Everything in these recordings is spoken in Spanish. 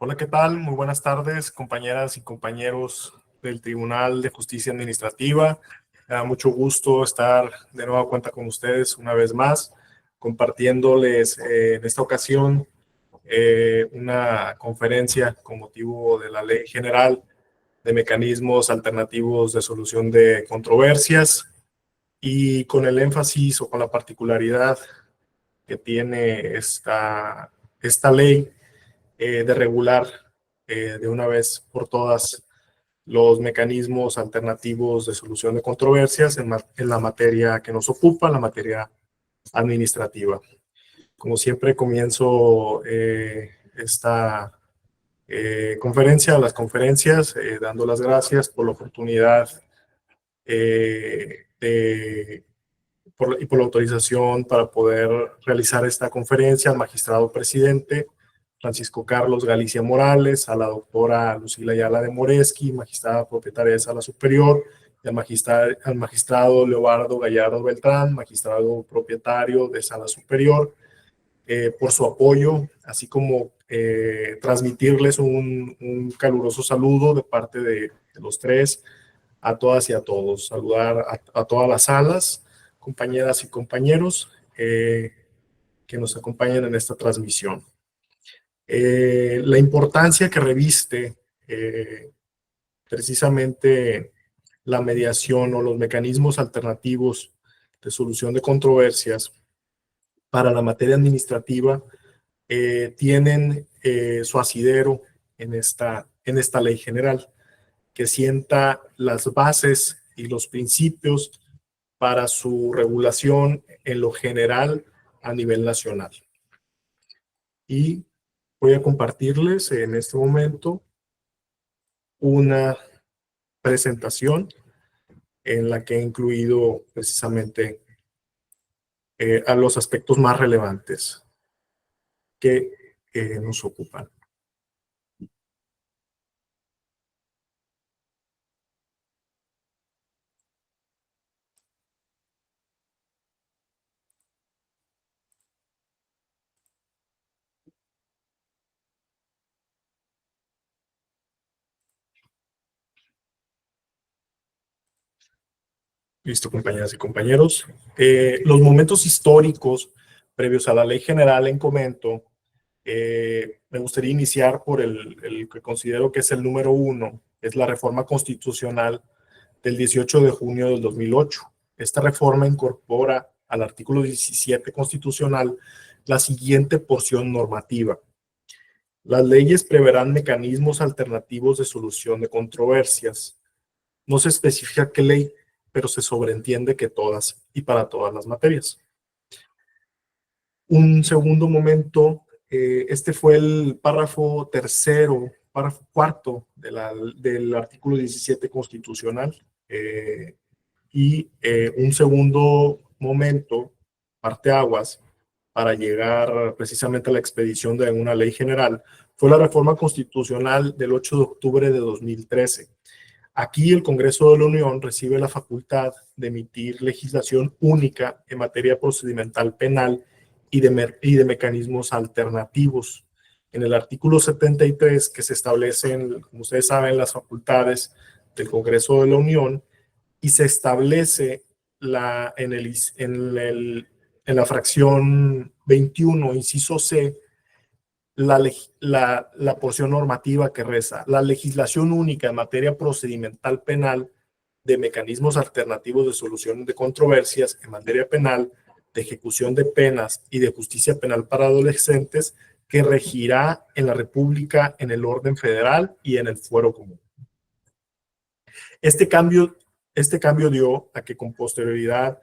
Hola, ¿qué tal? Muy buenas tardes, compañeras y compañeros del Tribunal de Justicia Administrativa. Me da mucho gusto estar de nueva cuenta con ustedes una vez más, compartiéndoles en esta ocasión una conferencia con motivo de la Ley General de Mecanismos Alternativos de Solución de Controversias y con el énfasis o con la particularidad que tiene esta ley de regular de una vez por todas los mecanismos alternativos de solución de controversias en la materia que nos ocupa, la materia administrativa. Como siempre, comienzo esta las conferencias, dando las gracias por la oportunidad y por la autorización para poder realizar esta conferencia al magistrado presidente Francisco Carlos Galicia Morales, a la doctora Lucila Ayala de Moresky, magistrada propietaria de Sala Superior, y al magistrado Leobardo Gallardo Beltrán, magistrado propietario de Sala Superior, por su apoyo, así como transmitirles un caluroso saludo de parte de los tres a todas y a todos. Saludar a todas las salas, compañeras y compañeros que nos acompañan en esta transmisión. La importancia que reviste precisamente la mediación o los mecanismos alternativos de solución de controversias para la materia administrativa tienen su asidero en esta ley general, que sienta las bases y los principios para su regulación en lo general a nivel nacional. Y voy a compartirles en este momento una presentación en la que he incluido precisamente a los aspectos más relevantes que nos ocupan. Listo, compañeras y compañeros. Los momentos históricos previos a la Ley General en comento, me gustaría iniciar por el que considero que es el número uno, es la reforma constitucional del 18 de junio del 2008. Esta reforma incorpora al artículo 17 constitucional la siguiente porción normativa. Las leyes preverán mecanismos alternativos de solución de controversias. No se especifica qué ley, pero se sobreentiende que todas y para todas las materias. Un segundo momento, este fue el párrafo cuarto del artículo 17 constitucional. Un segundo momento, parteaguas, para llegar precisamente a la expedición de una ley general, fue la reforma constitucional del 8 de octubre de 2013. Aquí el Congreso de la Unión recibe la facultad de emitir legislación única en materia procedimental penal y de mecanismos alternativos. En el artículo 73, que se establecen, como ustedes saben, las facultades del Congreso de la Unión, y se establece en la fracción 21, inciso C, la porción normativa que reza: la legislación única en materia procedimental penal, de mecanismos alternativos de solución de controversias en materia penal, de ejecución de penas y de justicia penal para adolescentes, que regirá en la República en el orden federal y en el fuero común. Este cambio dio a que con posterioridad,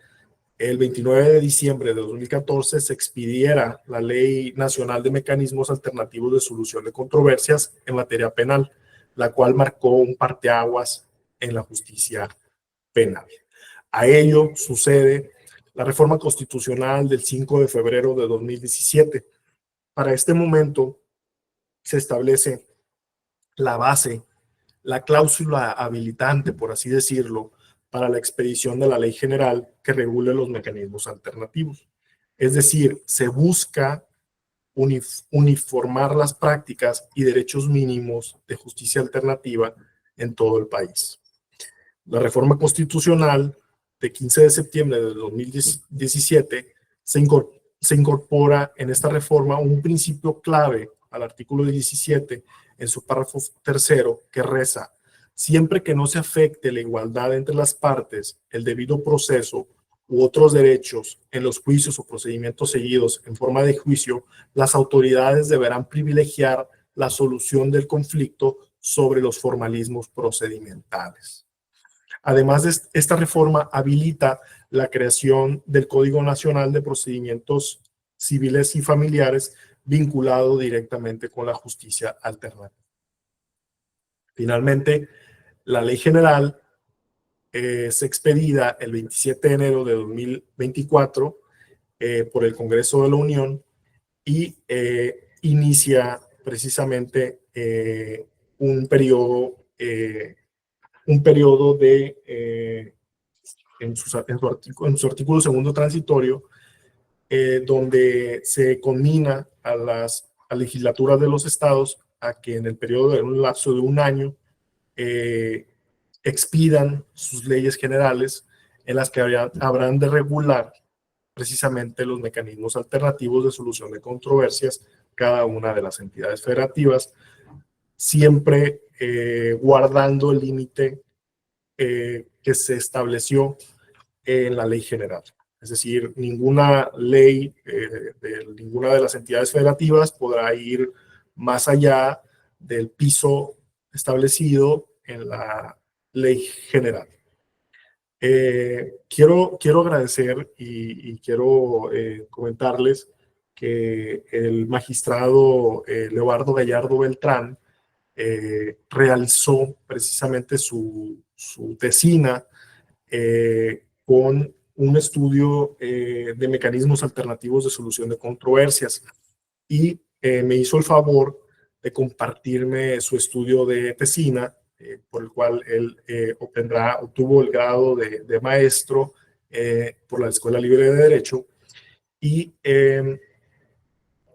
el 29 de diciembre de 2014, se expidiera la Ley Nacional de Mecanismos Alternativos de Solución de Controversias en materia penal, la cual marcó un parteaguas en la justicia penal. A ello sucede la reforma constitucional del 5 de febrero de 2017. Para este momento se establece la base, la cláusula habilitante, por así decirlo, para la expedición de la ley general que regule los mecanismos alternativos. Es decir, se busca uniformar las prácticas y derechos mínimos de justicia alternativa en todo el país. La reforma constitucional de 15 de septiembre de 2017 se incorpora en esta reforma un principio clave al artículo 17 en su párrafo tercero, que reza: siempre que no se afecte la igualdad entre las partes, el debido proceso u otros derechos en los juicios o procedimientos seguidos en forma de juicio, las autoridades deberán privilegiar la solución del conflicto sobre los formalismos procedimentales. Además, esta reforma habilita la creación del Código Nacional de Procedimientos Civiles y Familiares vinculado directamente con la justicia alternativa. Finalmente, la Ley General es expedida el 27 de enero de 2024 por el Congreso de la Unión y inicia precisamente un periodo de, en su artículo segundo transitorio, donde se conmina a las legislaturas de los estados a que en el periodo de un lapso de un año expidan sus leyes generales en las que habrán de regular precisamente los mecanismos alternativos de solución de controversias cada una de las entidades federativas, siempre guardando el límite que se estableció en la ley general. Es decir, ninguna ley de ninguna de las entidades federativas podrá ir más allá del piso establecido en la ley general. Quiero agradecer y quiero comentarles que el magistrado Leobardo Gallardo Beltrán realizó precisamente su tesina con un estudio de mecanismos alternativos de solución de controversias y me hizo el favor de compartirme su estudio de tesina, por el cual él obtuvo el grado de maestro por la Escuela Libre de Derecho, y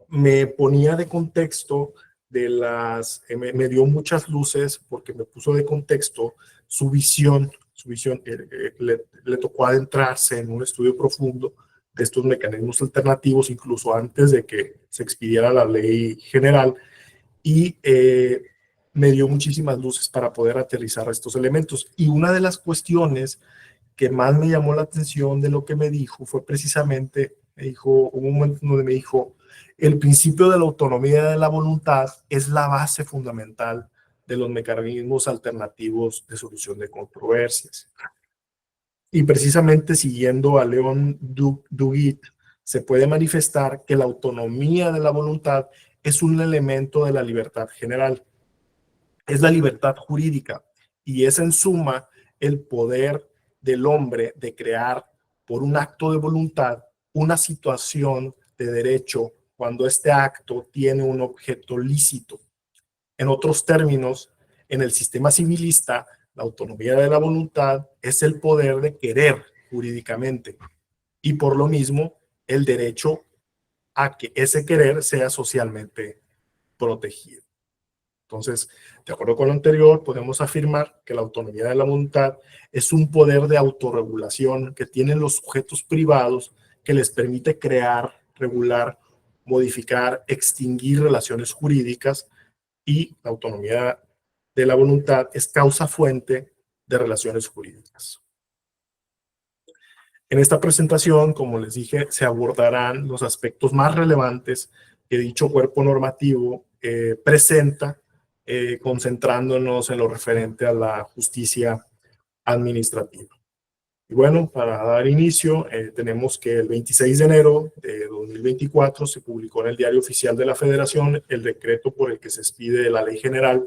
me ponía de contexto me dio muchas luces porque me puso de contexto su visión. Le tocó adentrarse en un estudio profundo de estos mecanismos alternativos, incluso antes de que se expidiera la ley general, y me dio muchísimas luces para poder aterrizar estos elementos. Y una de las cuestiones que más me llamó la atención de lo que me dijo fue precisamente, hubo un momento donde me dijo: el principio de la autonomía de la voluntad es la base fundamental de los mecanismos alternativos de solución de controversias. Y precisamente siguiendo a Leon Duguid, se puede manifestar que la autonomía de la voluntad es un elemento de la libertad general. Es la libertad jurídica y es en suma el poder del hombre de crear por un acto de voluntad una situación de derecho cuando este acto tiene un objeto lícito. En otros términos, en el sistema civilista, la autonomía de la voluntad es el poder de querer jurídicamente y por lo mismo el derecho a que ese querer sea socialmente protegido. Entonces, de acuerdo con lo anterior, podemos afirmar que la autonomía de la voluntad es un poder de autorregulación que tienen los sujetos privados que les permite crear, regular, modificar, extinguir relaciones jurídicas, y la autonomía de la voluntad es causa fuente de relaciones jurídicas. En esta presentación, como les dije, se abordarán los aspectos más relevantes que dicho cuerpo normativo presenta, concentrándonos en lo referente a la justicia administrativa. Y bueno, para dar inicio, tenemos que el 26 de enero de 2024 se publicó en el Diario Oficial de la Federación el decreto por el que se expide la Ley General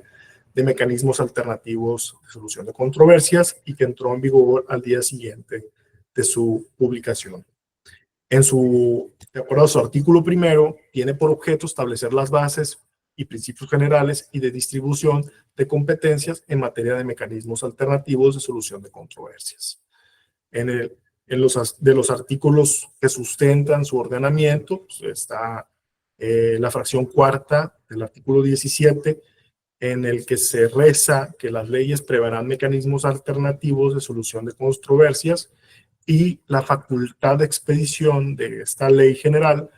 de Mecanismos Alternativos de Solución de Controversias y que entró en vigor al día siguiente de su publicación. De acuerdo a su artículo primero, tiene por objeto establecer las bases y principios generales y de distribución de competencias en materia de mecanismos alternativos de solución de controversias. De los artículos que sustentan su ordenamiento, pues está la fracción cuarta del artículo 17, en el que se reza que las leyes preverán mecanismos alternativos de solución de controversias, y la facultad de expedición de esta ley general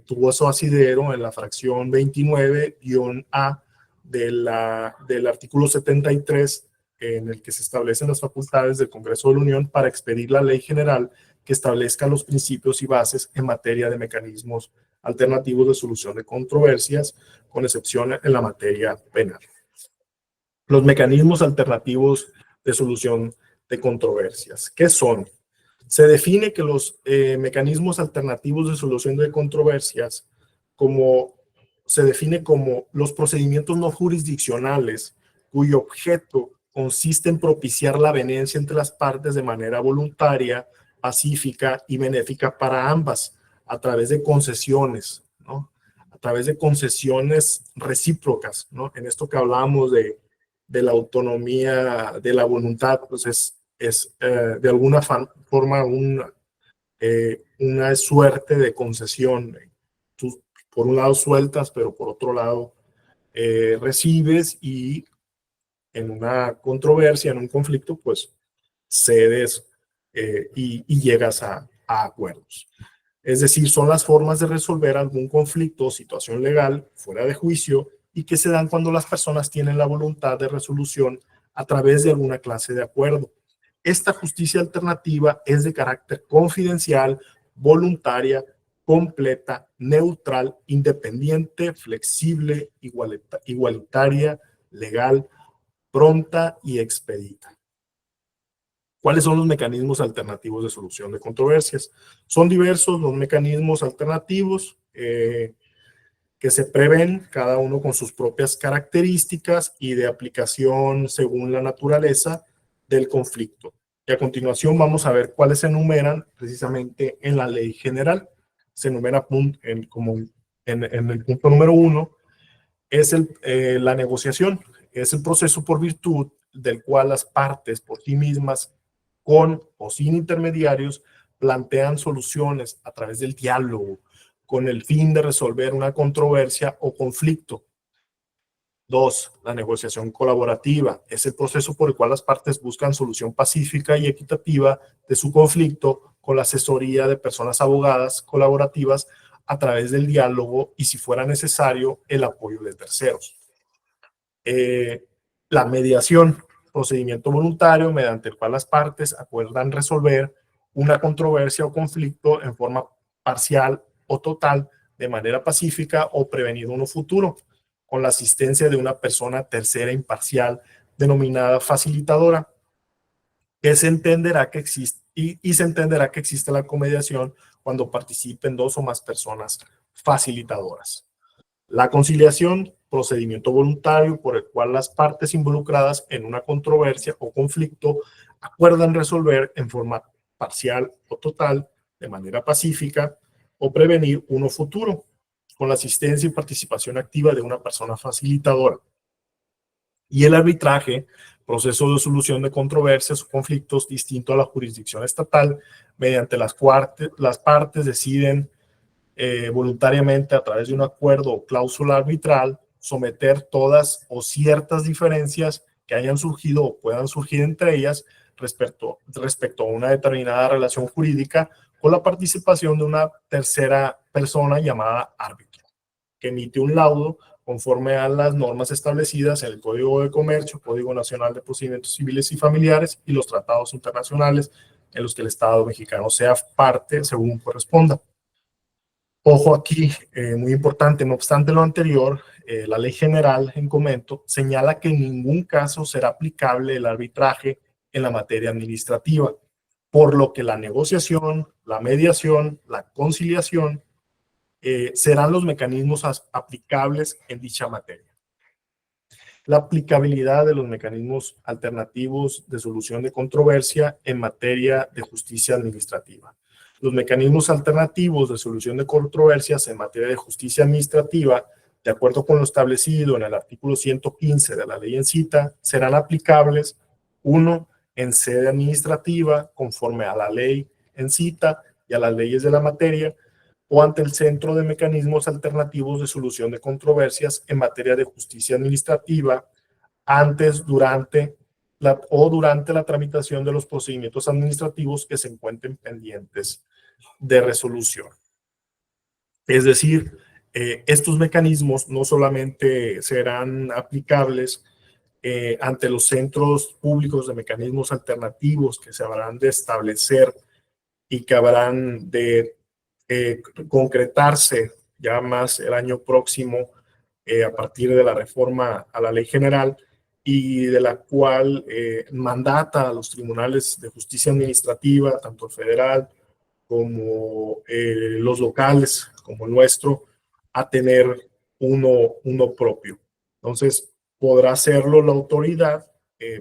tuvo su asidero en la fracción 29-A del artículo 73, en el que se establecen las facultades del Congreso de la Unión para expedir la ley general que establezca los principios y bases en materia de mecanismos alternativos de solución de controversias, con excepción en la materia penal. Los mecanismos alternativos de solución de controversias. ¿Qué son? Se define que los mecanismos alternativos de solución de controversias se define como los procedimientos no jurisdiccionales cuyo objeto consiste en propiciar la avenencia entre las partes de manera voluntaria, pacífica y benéfica para ambas, a través de concesiones, ¿no? A través de concesiones recíprocas, ¿no? En esto que hablamos de la autonomía de la voluntad, pues es de alguna forma una suerte de concesión. Tú, por un lado, sueltas, pero por otro lado, recibes, y en una controversia, en un conflicto, pues cedes y llegas a acuerdos. Es decir, son las formas de resolver algún conflicto o situación legal fuera de juicio y que se dan cuando las personas tienen la voluntad de resolución a través de alguna clase de acuerdo. Esta justicia alternativa es de carácter confidencial, voluntaria, completa, neutral, independiente, flexible, igualitaria, legal, pronta y expedita. ¿Cuáles son los mecanismos alternativos de solución de controversias? Son diversos los mecanismos alternativos que se prevén, cada uno con sus propias características y de aplicación según la naturaleza del conflicto. Y a continuación vamos a ver cuáles se enumeran precisamente en la ley general. Se enumera en el punto número 1, es la negociación. Es el proceso por virtud del cual las partes por sí mismas, con o sin intermediarios, plantean soluciones a través del diálogo con el fin de resolver una controversia o conflicto. 2. La negociación colaborativa. Es el proceso por el cual las partes buscan solución pacífica y equitativa de su conflicto con la asesoría de personas abogadas colaborativas a través del diálogo y, si fuera necesario, el apoyo de terceros. La mediación, procedimiento voluntario mediante el cual las partes acuerdan resolver una controversia o conflicto en forma parcial o total, de manera pacífica o prevenido uno futuro, con la asistencia de una persona tercera imparcial denominada facilitadora, que se entenderá que existe, y se entenderá que existe la comediación cuando participen dos o más personas facilitadoras. La conciliación, procedimiento voluntario por el cual las partes involucradas en una controversia o conflicto acuerdan resolver en forma parcial o total, de manera pacífica, o prevenir uno futuro, con la asistencia y participación activa de una persona facilitadora. Y el arbitraje, proceso de solución de controversias o conflictos distinto a la jurisdicción estatal, mediante las partes deciden voluntariamente, a través de un acuerdo o cláusula arbitral, someter todas o ciertas diferencias que hayan surgido o puedan surgir entre ellas respecto a una determinada relación jurídica, con la participación de una tercera persona llamada árbitro, que emite un laudo conforme a las normas establecidas en el Código de Comercio, Código Nacional de Procedimientos Civiles y Familiares y los tratados internacionales en los que el Estado mexicano sea parte según corresponda. Ojo aquí, muy importante, no obstante lo anterior, la ley general en comento señala que en ningún caso será aplicable el arbitraje en la materia administrativa, por lo que la negociación, la mediación, la conciliación serán los mecanismos aplicables en dicha materia. La aplicabilidad de los mecanismos alternativos de solución de controversia en materia de justicia administrativa. Los mecanismos alternativos de solución de controversias en materia de justicia administrativa, de acuerdo con lo establecido en el artículo 115 de la ley en cita, serán aplicables: 1. En sede administrativa, conforme a la ley en cita y a las leyes de la materia, o ante el Centro de Mecanismos Alternativos de Solución de Controversias en materia de justicia administrativa, antes, durante la tramitación de los procedimientos administrativos que se encuentren pendientes de resolución. Es decir, estos mecanismos no solamente serán aplicables ante los centros públicos de mecanismos alternativos que se habrán de establecer y que habrán de concretarse ya más el año próximo a partir de la reforma a la ley general, y de la cual mandata a los tribunales de justicia administrativa, tanto el federal como los locales, como el nuestro, a tener uno propio. Entonces, podrá hacerlo la autoridad,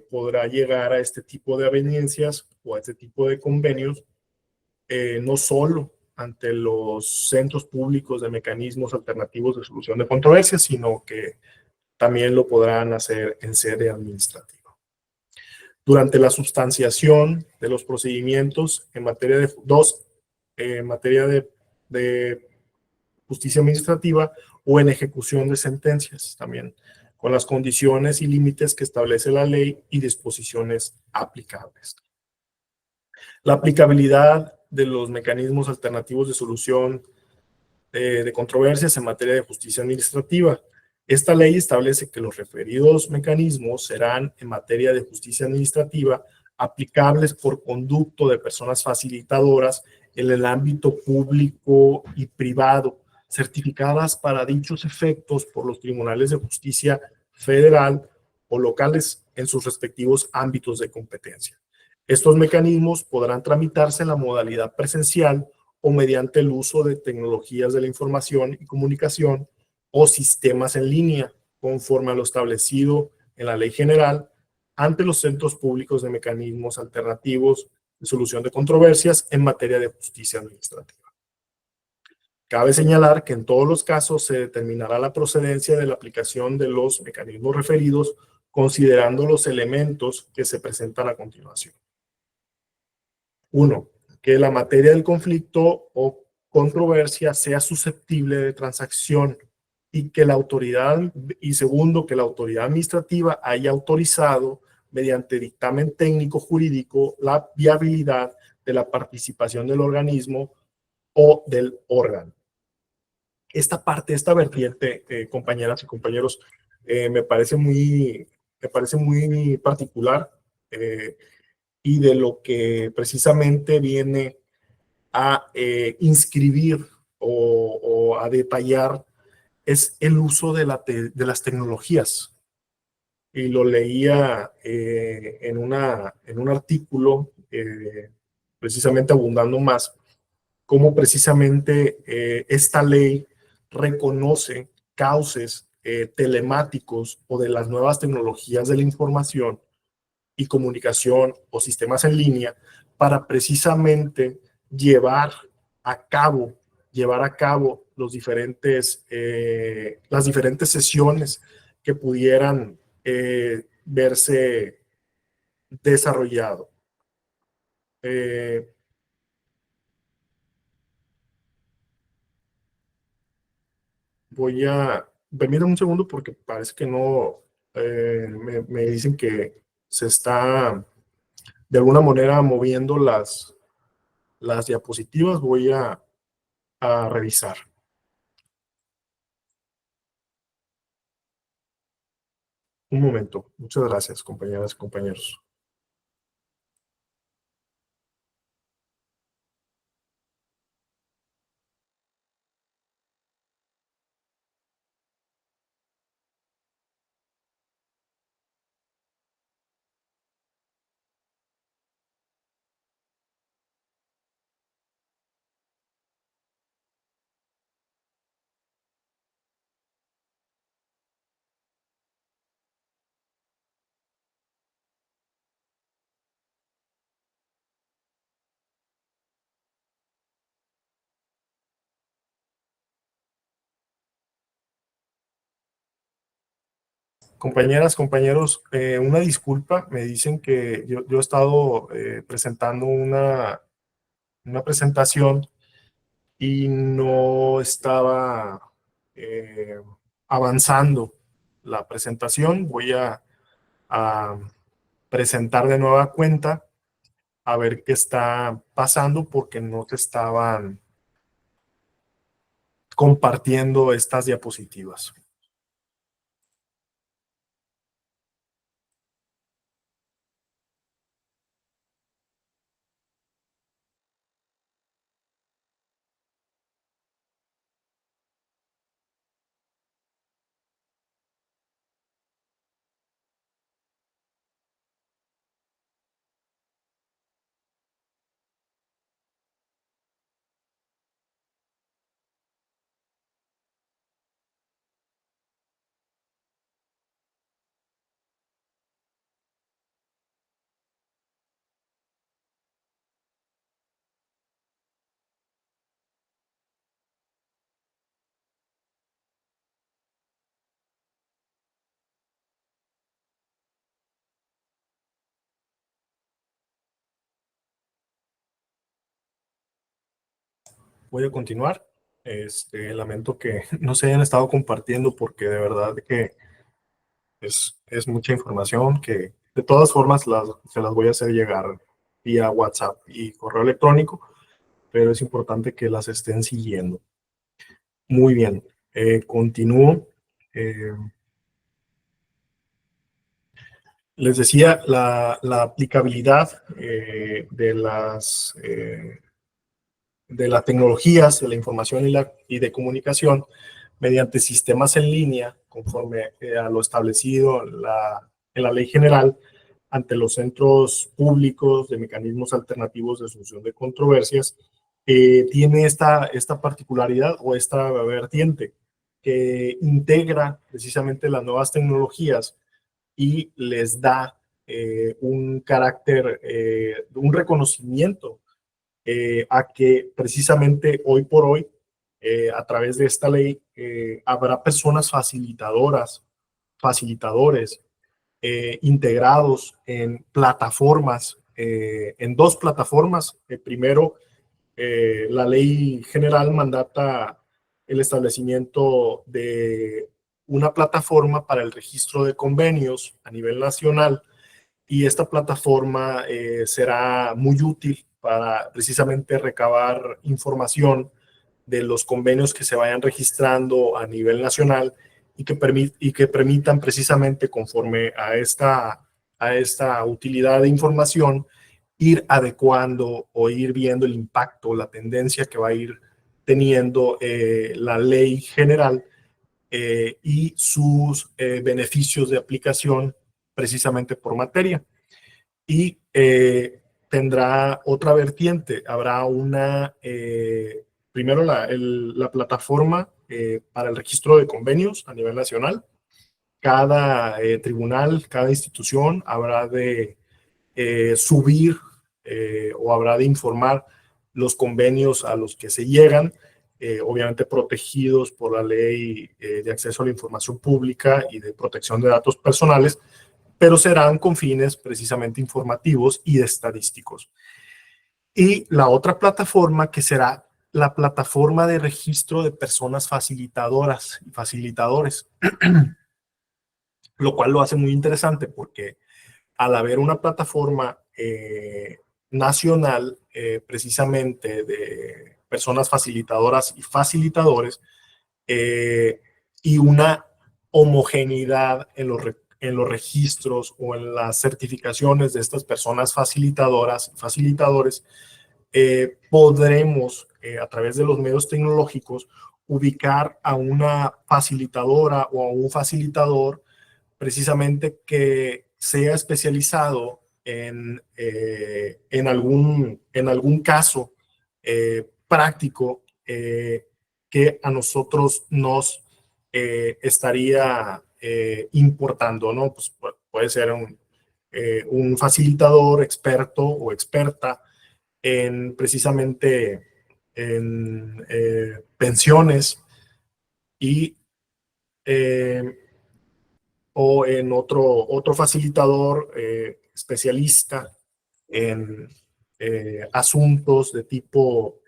podrá llegar a este tipo de avenencias o a este tipo de convenios, no solo ante los centros públicos de mecanismos alternativos de solución de controversias, sino que también lo podrán hacer en sede administrativa. Durante la sustanciación de los procedimientos en materia de justicia administrativa o en ejecución de sentencias también, con las condiciones y límites que establece la ley y disposiciones aplicables. La aplicabilidad de los mecanismos alternativos de solución de controversias en materia de justicia administrativa. Esta ley establece que los referidos mecanismos serán en materia de justicia administrativa aplicables por conducto de personas facilitadoras en el ámbito público y privado, certificadas para dichos efectos por los tribunales de justicia federal o locales en sus respectivos ámbitos de competencia. Estos mecanismos podrán tramitarse en la modalidad presencial o mediante el uso de tecnologías de la información y comunicación o sistemas en línea, conforme a lo establecido en la ley general, ante los centros públicos de mecanismos alternativos de solución de controversias en materia de justicia administrativa. Cabe señalar que en todos los casos se determinará la procedencia de la aplicación de los mecanismos referidos, considerando los elementos que se presentan a continuación. 1. Que la materia del conflicto o controversia sea susceptible de transacción y que la autoridad, y segundo, que la autoridad administrativa haya autorizado mediante dictamen técnico jurídico la viabilidad de la participación del organismo o del órgano. Esta parte, esta vertiente, compañeras y compañeros, me parece muy particular, y de lo que precisamente viene a inscribir o a detallar es el uso de las tecnologías. Y lo leía en un artículo, precisamente abundando más, cómo precisamente esta ley reconoce cauces telemáticos o de las nuevas tecnologías de la información y comunicación o sistemas en línea para precisamente llevar a cabo las diferentes sesiones que pudieran verse desarrollado. Permítanme un segundo porque parece que no, me dicen que se está de alguna manera moviendo las diapositivas. Voy a revisar. Un momento. Muchas gracias, compañeras y compañeros. Compañeras, compañeros, una disculpa, me dicen que yo he estado presentando una presentación y no estaba avanzando la presentación. Voy a presentar de nueva cuenta a ver qué está pasando porque no te estaban compartiendo estas diapositivas. Voy a continuar. Lamento que no se hayan estado compartiendo porque de verdad que es mucha información que de todas formas se las voy a hacer llegar vía WhatsApp y correo electrónico, pero es importante que las estén siguiendo. Muy bien, continúo. Eh, Les decía, la aplicabilidad de las tecnologías de la información y de comunicación mediante sistemas en línea, conforme a lo establecido en la ley general, ante los centros públicos de mecanismos alternativos de solución de controversias, tiene esta particularidad o esta vertiente que integra precisamente las nuevas tecnologías y les da un carácter, un reconocimiento a que precisamente hoy por hoy, a través de esta ley, habrá personas facilitadoras, facilitadores, integrados en plataformas, en dos plataformas. Primero, la ley general mandata el establecimiento de una plataforma para el registro de convenios a nivel nacional, y esta plataforma será muy útil para precisamente recabar información de los convenios que se vayan registrando a nivel nacional y que permitan precisamente conforme a esta utilidad de información ir adecuando o ir viendo el impacto, la tendencia que va a ir teniendo la ley general y sus beneficios de aplicación precisamente por materia. Y tendrá otra vertiente, habrá primero la plataforma para el registro de convenios a nivel nacional. Cada tribunal, cada institución habrá de subir o habrá de informar los convenios a los que se llegan, obviamente protegidos por la ley de acceso a la información pública y de protección de datos personales, pero serán con fines precisamente informativos y estadísticos. Y la otra plataforma que será la plataforma de registro de personas facilitadoras y facilitadores, lo cual lo hace muy interesante porque al haber una plataforma nacional precisamente de personas facilitadoras y facilitadores y una homogeneidad en los registros o en las certificaciones de estas personas facilitadoras y facilitadores, podremos a través de los medios tecnológicos ubicar a una facilitadora o a un facilitador precisamente que sea especializado en algún caso práctico que a nosotros nos estaría importando, ¿no? Pues puede ser un facilitador experto o experta en precisamente en pensiones y o en otro facilitador especialista en asuntos de tipo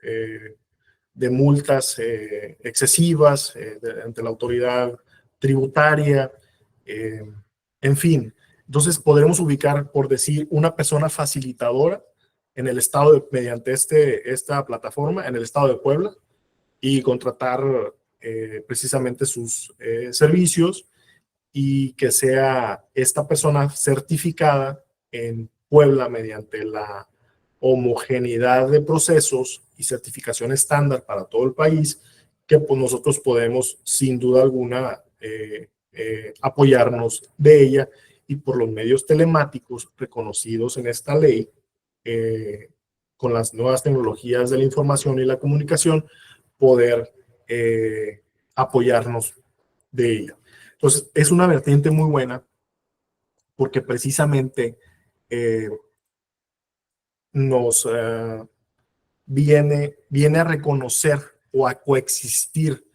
de multas excesivas ante la autoridad tributaria, en fin. Entonces podremos ubicar, por decir, una persona facilitadora en el estado, mediante esta plataforma, en el estado de Puebla, y contratar precisamente sus servicios, y que sea esta persona certificada en Puebla mediante la homogeneidad de procesos y certificación estándar para todo el país, que pues nosotros podemos sin duda alguna apoyarnos de ella, y por los medios telemáticos reconocidos en esta ley, con las nuevas tecnologías de la información y la comunicación, poder apoyarnos de ella. Entonces, es una vertiente muy buena, porque precisamente nos viene a reconocer o a coexistir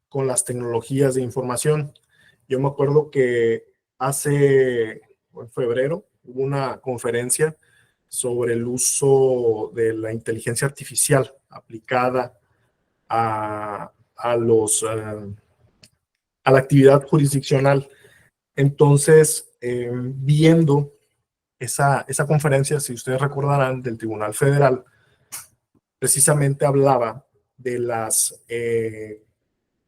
con las tecnologías de información. Yo me acuerdo que en febrero, hubo una conferencia sobre el uso de la inteligencia artificial aplicada a la actividad jurisdiccional. Entonces, viendo esa conferencia, si ustedes recordarán, del Tribunal Federal, precisamente hablaba de las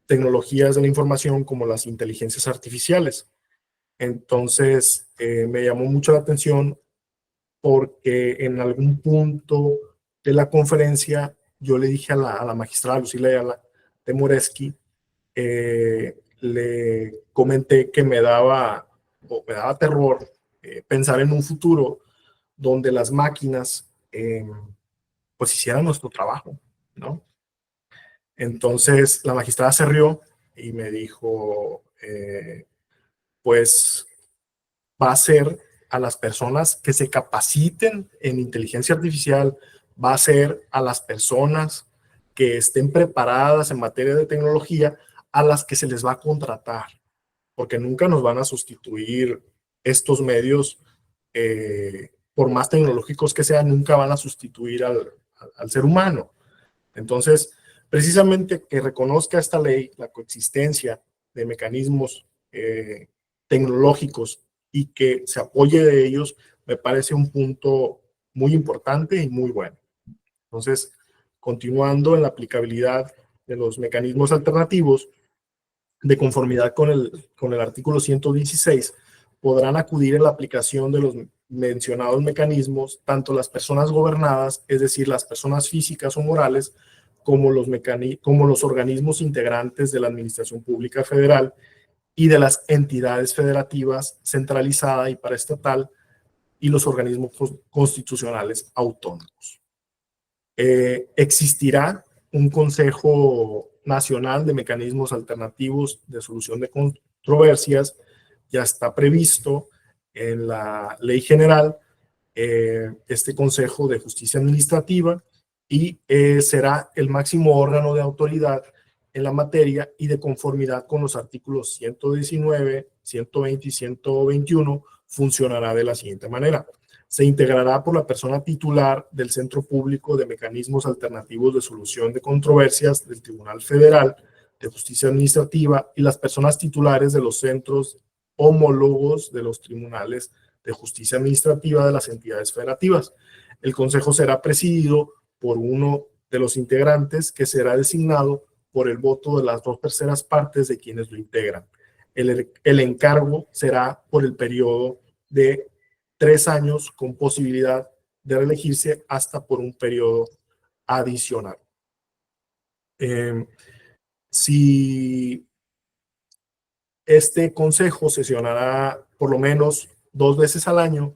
tecnologías de la información como las inteligencias artificiales. Entonces, me llamó mucho la atención, porque en algún punto de la conferencia yo le dije a la magistrada Lucila Ayala de Moreski, le comenté que me daba terror pensar en un futuro donde las máquinas pues hicieran nuestro trabajo, ¿no? Entonces la magistrada se rió y me dijo, pues va a ser a las personas que se capaciten en inteligencia artificial, va a ser a las personas que estén preparadas en materia de tecnología, a las que se les va a contratar, porque nunca nos van a sustituir estos medios, por más tecnológicos que sean, nunca van a sustituir al ser humano. Entonces, precisamente que reconozca esta ley la coexistencia de mecanismos tecnológicos y que se apoye de ellos, me parece un punto muy importante y muy bueno. Entonces, continuando en la aplicabilidad de los mecanismos alternativos, de conformidad con el artículo 116, podrán acudir a la aplicación de los mencionados mecanismos tanto las personas gobernadas, es decir, las personas físicas o morales, como los organismos integrantes de la Administración Pública Federal y de las entidades federativas centralizada y paraestatal, y los organismos constitucionales autónomos. Existirá un Consejo Nacional de Mecanismos Alternativos de Solución de Controversias, ya está previsto en la Ley General, este Consejo de Justicia Administrativa, y será el máximo órgano de autoridad en la materia, y de conformidad con los artículos 119, 120 y 121, funcionará de la siguiente manera. Se integrará por la persona titular del Centro Público de Mecanismos Alternativos de Solución de Controversias del Tribunal Federal de Justicia Administrativa y las personas titulares de los centros homólogos de los tribunales de justicia administrativa de las entidades federativas. El consejo será presidido por uno de los integrantes, que será designado por el voto de las 2/3 partes de quienes lo integran. El encargo será por el periodo de 3 años, con posibilidad de reelegirse hasta por un periodo adicional. Si este consejo sesionará por lo menos 2 veces al año,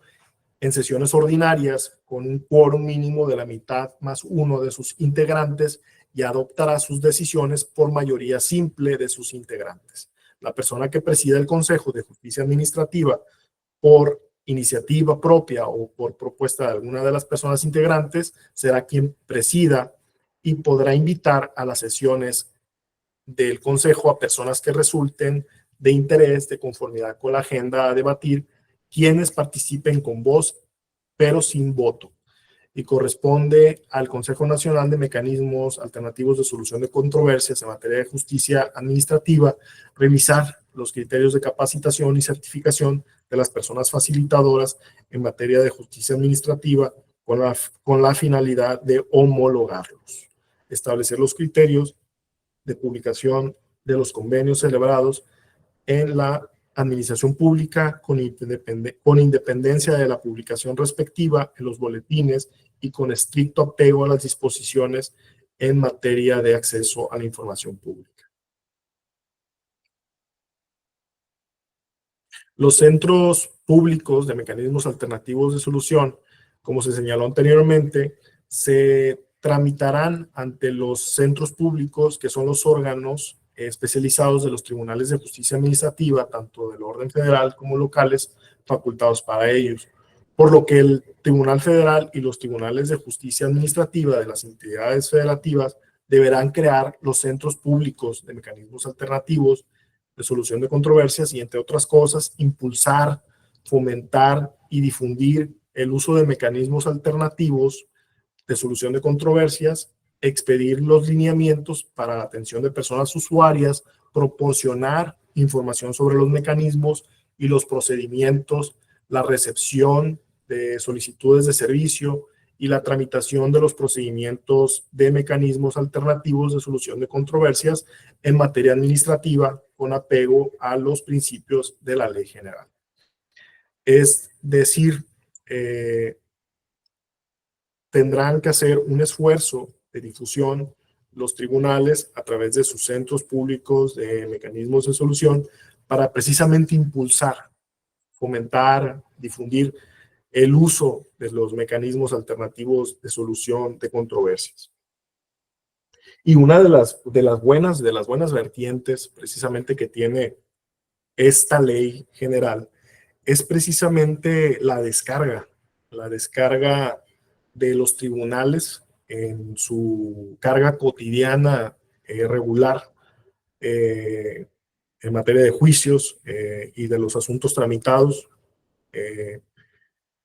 en sesiones ordinarias, con un quórum mínimo de la mitad más uno de sus integrantes, y adoptará sus decisiones por mayoría simple de sus integrantes. La persona que presida el Consejo de Justicia Administrativa, por iniciativa propia o por propuesta de alguna de las personas integrantes, será quien presida, y podrá invitar a las sesiones del Consejo a personas que resulten de interés, de conformidad con la agenda a debatir, quienes participen con voz pero sin voto. y corresponde al Consejo Nacional de Mecanismos Alternativos de Solución de Controversias en materia de justicia administrativa revisar los criterios de capacitación y certificación de las personas facilitadoras en materia de justicia administrativa con la finalidad de homologarlos, establecer los criterios de publicación de los convenios celebrados en la administración pública con independencia de la publicación respectiva en los boletines y con estricto apego a las disposiciones en materia de acceso a la información pública. Los centros públicos de mecanismos alternativos de solución, como se señaló anteriormente, se tramitarán ante los centros públicos, que son los órganos especializados de los tribunales de justicia administrativa, tanto del orden federal como locales, facultados para ellos. Por lo que el Tribunal Federal y los tribunales de justicia administrativa de las entidades federativas deberán crear los centros públicos de mecanismos alternativos de solución de controversias y, entre otras cosas, impulsar, fomentar y difundir el uso de mecanismos alternativos de solución de controversias, expedir los lineamientos para la atención de personas usuarias, proporcionar información sobre los mecanismos y los procedimientos, la recepción de solicitudes de servicio y la tramitación de los procedimientos de mecanismos alternativos de solución de controversias en materia administrativa con apego a los principios de la ley general. Es decir, tendrán que hacer un esfuerzo de difusión los tribunales a través de sus centros públicos de mecanismos de solución para precisamente impulsar, fomentar, difundir el uso de los mecanismos alternativos de solución de controversias. Y una de las buenas vertientes precisamente que tiene esta ley general es precisamente la descarga de los tribunales en su carga cotidiana regular en materia de juicios y de los asuntos tramitados,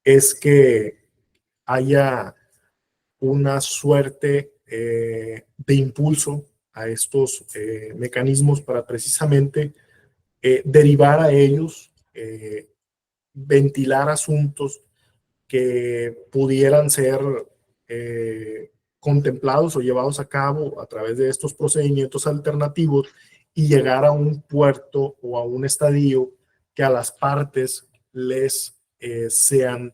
es que haya una suerte de impulso a estos mecanismos para precisamente derivar a ellos, ventilar asuntos que pudieran ser contemplados o llevados a cabo a través de estos procedimientos alternativos y llegar a un puerto o a un estadio que a las partes les sean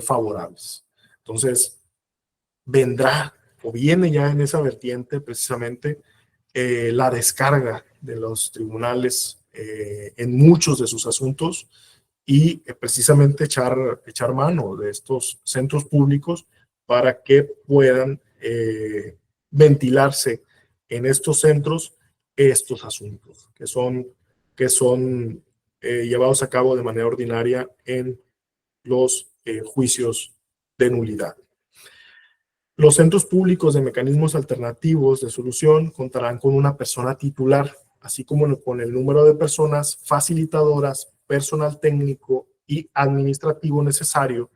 favorables. Entonces, vendrá o viene ya en esa vertiente precisamente la descarga de los tribunales en muchos de sus asuntos y precisamente echar mano de estos centros públicos para que puedan ventilarse en estos centros estos asuntos que son llevados a cabo de manera ordinaria en los juicios de nulidad. Los centros públicos de mecanismos alternativos de solución contarán con una persona titular, así como con el número de personas facilitadoras, personal técnico y administrativo necesario.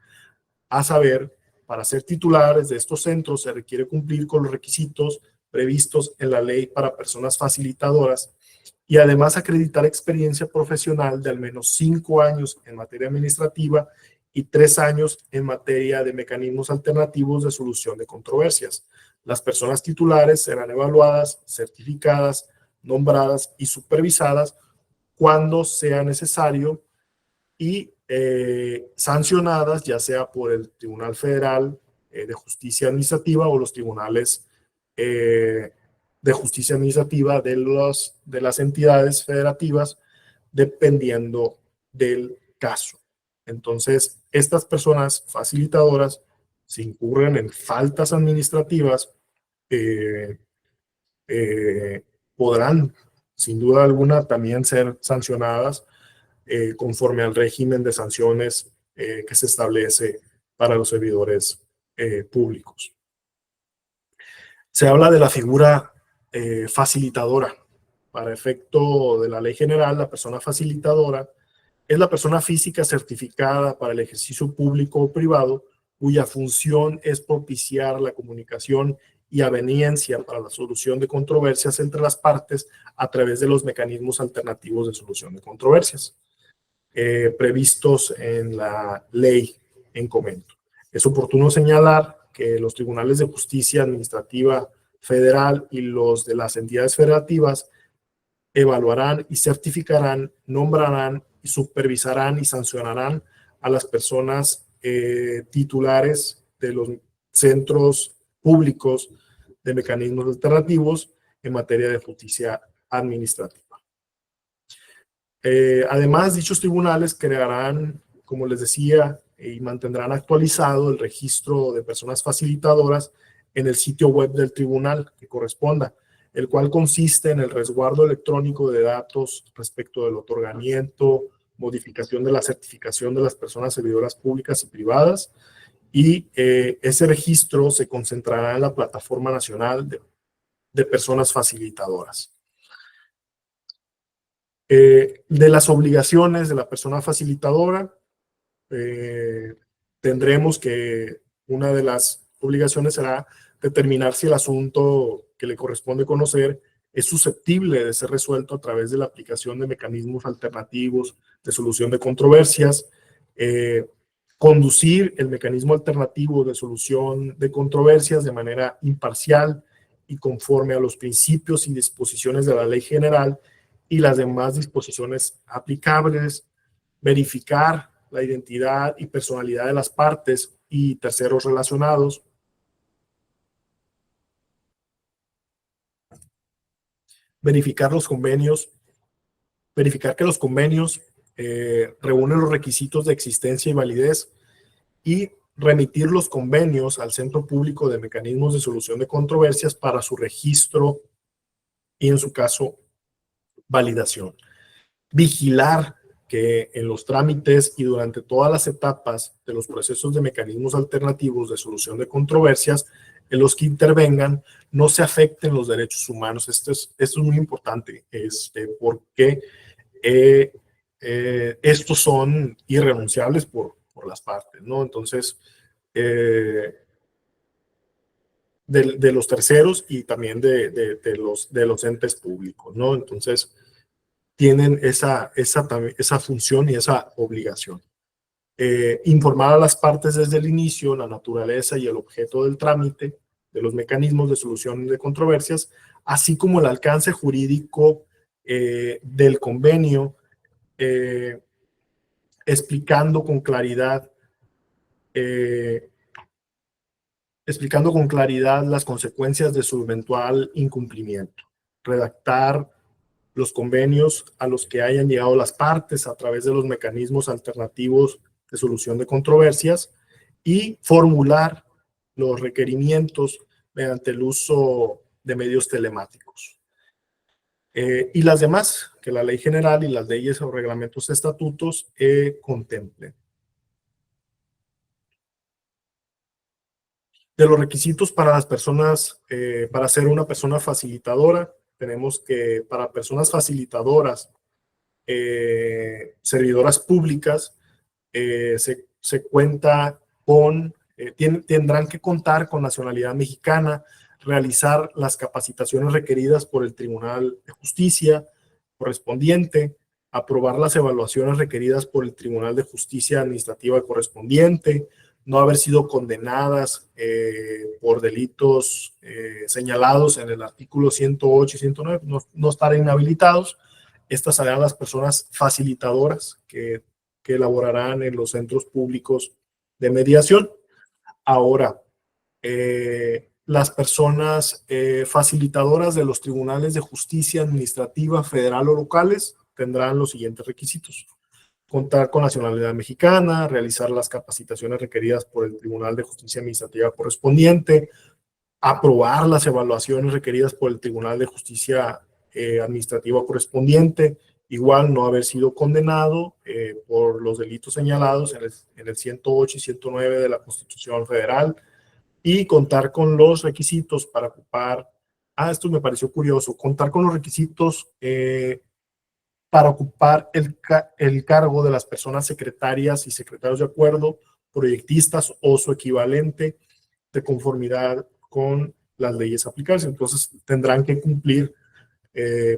A saber, para ser titulares de estos centros se requiere cumplir con los requisitos previstos en la ley para personas facilitadoras y además acreditar experiencia profesional de al menos 5 años en materia administrativa y 3 años en materia de mecanismos alternativos de solución de controversias. Las personas titulares serán evaluadas, certificadas, nombradas y supervisadas cuando sea necesario y sancionadas ya sea por el Tribunal Federal de Justicia Administrativa o los tribunales de justicia administrativa de las entidades federativas, dependiendo del caso. Entonces, estas personas facilitadoras, si incurren en faltas administrativas, podrán, sin duda alguna, también ser sancionadas conforme al régimen de sanciones que se establece para los servidores públicos. Se habla de la figura facilitadora. Para efecto de la ley general, la persona facilitadora es la persona física certificada para el ejercicio público o privado cuya función es propiciar la comunicación y aveniencia para la solución de controversias entre las partes a través de los mecanismos alternativos de solución de controversias previstos en la ley en comento. Es oportuno señalar que los tribunales de justicia administrativa federal y los de las entidades federativas evaluarán y certificarán, nombrarán y supervisarán y sancionarán a las personas titulares de los centros públicos de mecanismos alternativos en materia de justicia administrativa. Además, dichos tribunales crearán, como les decía, y mantendrán actualizado el registro de personas facilitadoras en el sitio web del tribunal que corresponda, el cual consiste en el resguardo electrónico de datos respecto del otorgamiento, modificación de la certificación de las personas servidoras públicas y privadas, y ese registro se concentrará en la Plataforma Nacional de Personas Facilitadoras. De las obligaciones de la persona facilitadora, tendremos que una de las obligaciones será determinar si el asunto que le corresponde conocer es susceptible de ser resuelto a través de la aplicación de mecanismos alternativos de solución de controversias, conducir el mecanismo alternativo de solución de controversias de manera imparcial y conforme a los principios y disposiciones de la ley general y las demás disposiciones aplicables, verificar la identidad y personalidad de las partes y terceros relacionados, verificar que los convenios reúnen los requisitos de existencia y validez y remitir los convenios al Centro Público de Mecanismos de Solución de Controversias para su registro y, en su caso, validación. Vigilar que en los trámites y durante todas las etapas de los procesos de mecanismos alternativos de solución de controversias en los que intervengan no se afecten los derechos humanos. Esto es muy importante, porque estos son irrenunciables por las partes, ¿no? Entonces, de los terceros y también de los entes públicos, ¿no? Entonces, tienen esa función y esa obligación. Informar a las partes desde el inicio la naturaleza y el objeto del trámite, de los mecanismos de solución de controversias, así como el alcance jurídico del convenio, explicando con claridad las consecuencias de su eventual incumplimiento. Redactar los convenios a los que hayan llegado las partes a través de los mecanismos alternativos de solución de controversias y formular los requerimientos mediante el uso de medios telemáticos. Y las demás, que la ley general y las leyes o reglamentos estatutos contemplen. De los requisitos para las personas, para ser una persona facilitadora, tenemos que para personas facilitadoras, servidoras públicas, se cuenta con, tendrán que contar con nacionalidad mexicana, realizar las capacitaciones requeridas por el Tribunal de Justicia correspondiente, aprobar las evaluaciones requeridas por el Tribunal de Justicia Administrativa correspondiente, no haber sido condenadas por delitos señalados en el artículo 108 y 109, no estar inhabilitados. Estas serán las personas facilitadoras que elaborarán en los centros públicos de mediación. Ahora, las personas facilitadoras de los tribunales de justicia administrativa federal o locales tendrán los siguientes requisitos: contar con nacionalidad mexicana, realizar las capacitaciones requeridas por el Tribunal de Justicia Administrativa correspondiente, aprobar las evaluaciones requeridas por el Tribunal de Justicia Administrativa correspondiente, igual no haber sido condenado por los delitos señalados en el 108 y 109 de la Constitución Federal, y contar con los requisitos para ocupar, esto me pareció curioso, contar con los requisitos para ocupar el cargo de las personas secretarias y secretarios de acuerdo proyectistas o su equivalente de conformidad con las leyes aplicables. Entonces tendrán que cumplir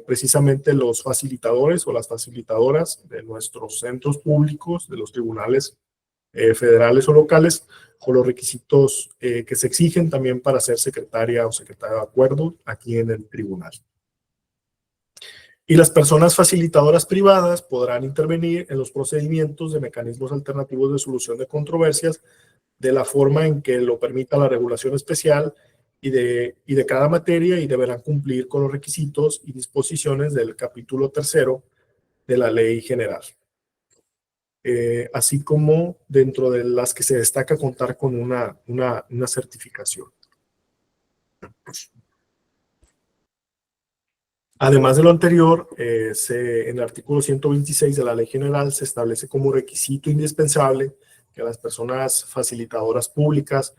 precisamente los facilitadores o las facilitadoras de nuestros centros públicos, de los tribunales federales o locales, con los requisitos que se exigen también para ser secretaria o secretario de acuerdo aquí en el tribunal. Y las personas facilitadoras privadas podrán intervenir en los procedimientos de mecanismos alternativos de solución de controversias de la forma en que lo permita la regulación especial y de cada materia, y deberán cumplir con los requisitos y disposiciones del capítulo 3º de la Ley General. Así como dentro de las que se destaca contar con una certificación. Además de lo anterior, en el artículo 126 de la Ley General se establece como requisito indispensable que las personas facilitadoras públicas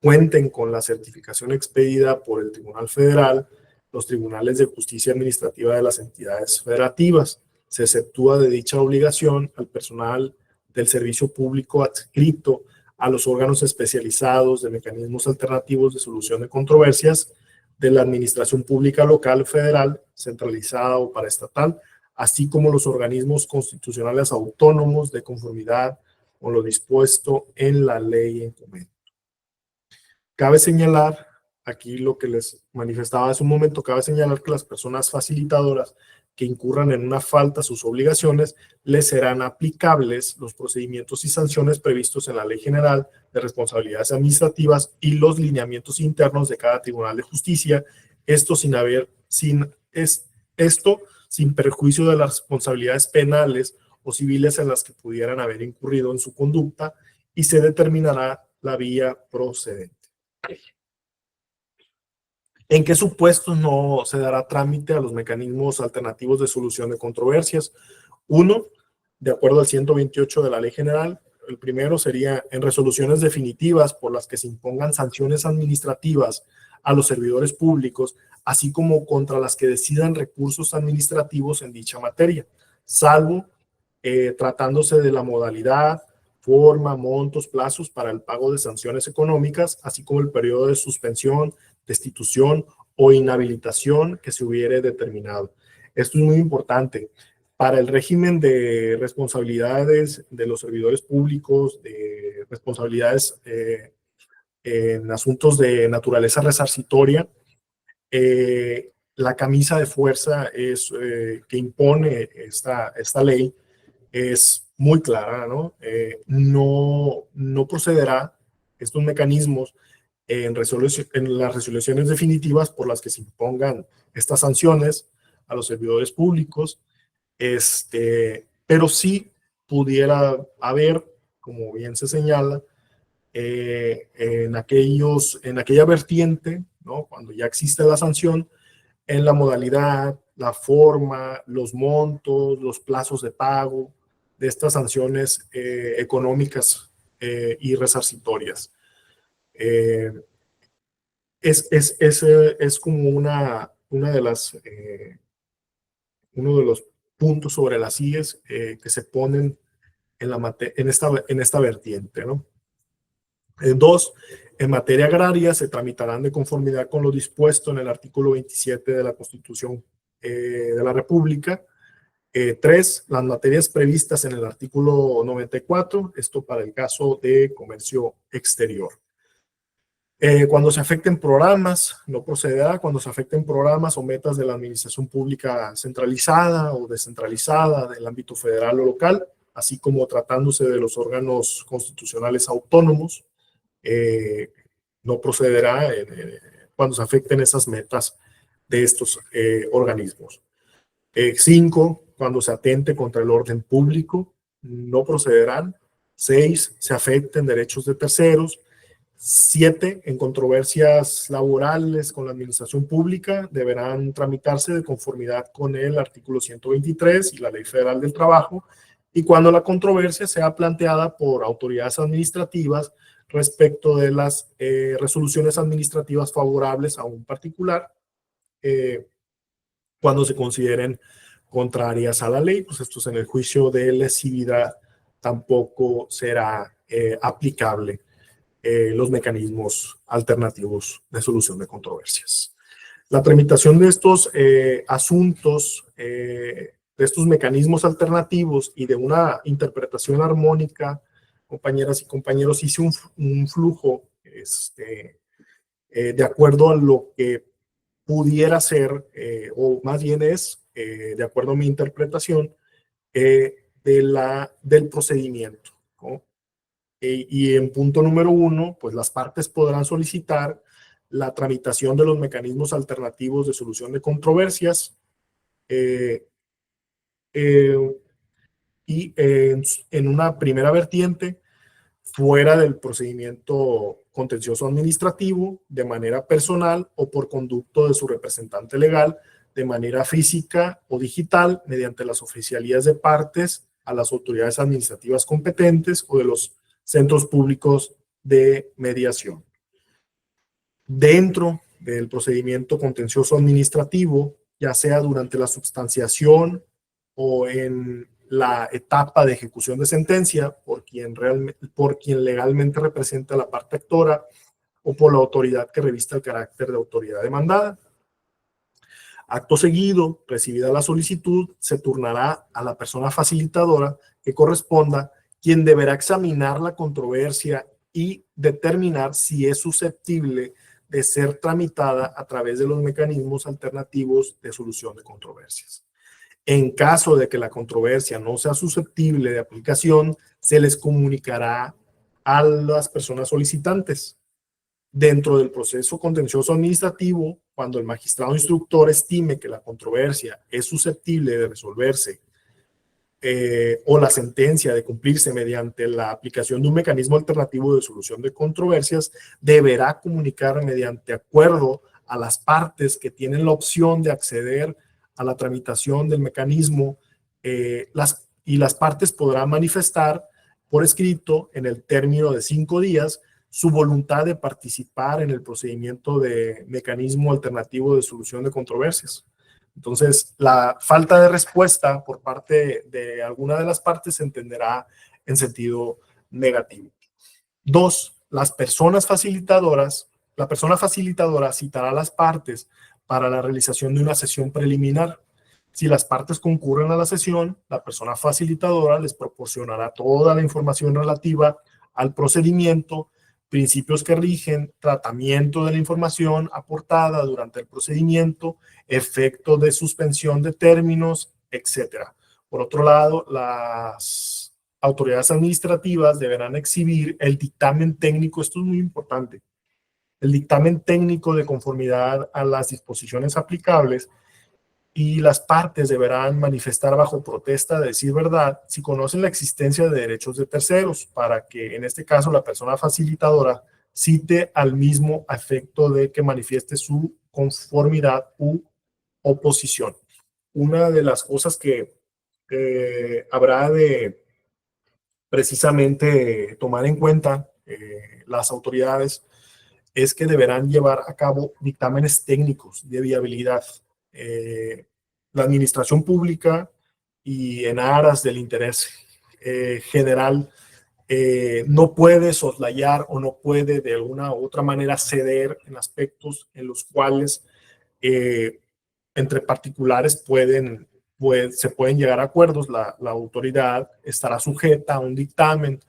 cuenten con la certificación expedida por el Tribunal Federal, los tribunales de justicia administrativa de las entidades federativas. Se exceptúa de dicha obligación al personal del servicio público adscrito a los órganos especializados de mecanismos alternativos de solución de controversias de la administración pública local, federal, centralizada o paraestatal, así como los organismos constitucionales autónomos de conformidad con lo dispuesto en la ley en comento. Cabe señalar, aquí lo que les manifestaba hace un momento, cabe señalar que las personas facilitadoras que incurran en una falta a sus obligaciones, les serán aplicables los procedimientos y sanciones previstos en la Ley General de Responsabilidades Administrativas y los lineamientos internos de cada Tribunal de Justicia, esto sin perjuicio de las responsabilidades penales o civiles en las que pudieran haber incurrido en su conducta, y se determinará la vía procedente. ¿En qué supuestos no se dará trámite a los mecanismos alternativos de solución de controversias? Uno, de acuerdo al 128 de la Ley General, el primero sería en resoluciones definitivas por las que se impongan sanciones administrativas a los servidores públicos, así como contra las que decidan recursos administrativos en dicha materia, salvo tratándose de la modalidad, forma, montos, plazos para el pago de sanciones económicas, así como el periodo de suspensión, destitución o inhabilitación que se hubiere determinado. Esto es muy importante. Para el régimen de responsabilidades de los servidores públicos, de responsabilidades en asuntos de naturaleza resarcitoria, la camisa de fuerza que impone esta ley es muy clara, ¿no? No procederá estos mecanismos en las resoluciones definitivas por las que se impongan estas sanciones a los servidores públicos, pero sí pudiera haber, como bien se señala, en aquella vertiente, ¿no? Cuando ya existe la sanción, en la modalidad, la forma, los montos, los plazos de pago de estas sanciones económicas y resarcitorias. Es como uno de los puntos sobre las IES que se ponen en esta vertiente, ¿no? Dos, en materia agraria se tramitarán de conformidad con lo dispuesto en el artículo 27 de la Constitución de la República. Tres, las materias previstas en el artículo 94, esto para el caso de comercio exterior. Cuando se afecten programas, no procederá. Cuando se afecten programas o metas de la administración pública centralizada o descentralizada del ámbito federal o local, así como tratándose de los órganos constitucionales autónomos, no procederá cuando se afecten esas metas de estos organismos. 5, cuando se atente contra el orden público, no procederán. 6, se afecten derechos de terceros. 7, en controversias laborales con la administración pública, deberán tramitarse de conformidad con el artículo 123 y la Ley Federal del Trabajo, y cuando la controversia sea planteada por autoridades administrativas respecto de las resoluciones administrativas favorables a un particular, cuando se consideren contrarias a la ley, pues esto en el juicio de lesividad tampoco será aplicable los mecanismos alternativos de solución de controversias. La tramitación de estos asuntos, de estos mecanismos alternativos y de una interpretación armónica, compañeras y compañeros, hice un flujo de acuerdo a lo que pudiera ser, o más bien es, de acuerdo a mi interpretación, del procedimiento, ¿no? Y en punto número 1, pues las partes podrán solicitar la tramitación de los mecanismos alternativos de solución de controversias y en una primera vertiente, fuera del procedimiento contencioso administrativo, de manera personal o por conducto de su representante legal, de manera física o digital, mediante las oficialías de partes a las autoridades administrativas competentes o de los centros públicos de mediación. Dentro del procedimiento contencioso administrativo, ya sea durante la substanciación o en la etapa de ejecución de sentencia por quien legalmente representa a la parte actora o por la autoridad que revista el carácter de autoridad demandada. Acto seguido, recibida la solicitud, se turnará a la persona facilitadora que corresponda, quien deberá examinar la controversia y determinar si es susceptible de ser tramitada a través de los mecanismos alternativos de solución de controversias. En caso de que la controversia no sea susceptible de aplicación, se les comunicará a las personas solicitantes. Dentro del proceso contencioso administrativo, cuando el magistrado instructor estime que la controversia es susceptible de resolverse o la sentencia de cumplirse mediante la aplicación de un mecanismo alternativo de solución de controversias, deberá comunicar mediante acuerdo a las partes que tienen la opción de acceder a la tramitación del mecanismo y las partes podrán manifestar por escrito en el término de 5 días su voluntad de participar en el procedimiento de mecanismo alternativo de solución de controversias. Entonces, la falta de respuesta por parte de alguna de las partes se entenderá en sentido negativo. 2. La persona facilitadora citará a las partes para la realización de una sesión preliminar. Si las partes concurren a la sesión, la persona facilitadora les proporcionará toda la información relativa al procedimiento, principios que rigen, tratamiento de la información aportada durante el procedimiento, efecto de suspensión de términos, etc. Por otro lado, las autoridades administrativas deberán exhibir el dictamen técnico, esto es muy importante, el dictamen técnico de conformidad a las disposiciones aplicables, y las partes deberán manifestar bajo protesta de decir verdad si conocen la existencia de derechos de terceros, para que en este caso la persona facilitadora cite al mismo a efecto de que manifieste su conformidad u oposición. Una de las cosas que habrá de precisamente tomar en cuenta las autoridades es que deberán llevar a cabo dictámenes técnicos de viabilidad. La administración pública y en aras del interés general no puede soslayar o no puede de alguna u otra manera ceder en aspectos en los cuales entre particulares se pueden llegar a acuerdos. La autoridad estará sujeta a un dictamen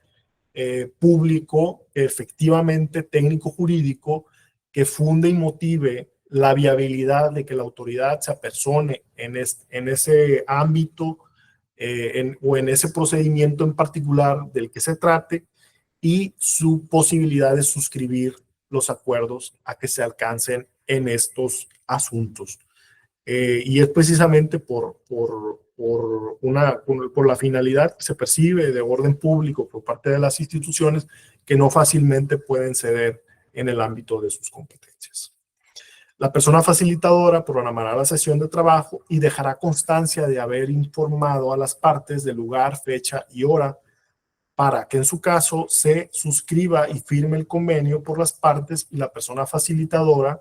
público, efectivamente técnico-jurídico, que funde y motive la viabilidad de que la autoridad se apersone en ese ámbito o en ese procedimiento en particular del que se trate, y su posibilidad de suscribir los acuerdos a que se alcancen en estos asuntos. Y es precisamente por la finalidad que se percibe de orden público por parte de las instituciones que no fácilmente pueden ceder en el ámbito de sus competencias. La persona facilitadora programará la sesión de trabajo y dejará constancia de haber informado a las partes del lugar, fecha y hora para que en su caso se suscriba y firme el convenio por las partes, y la persona facilitadora,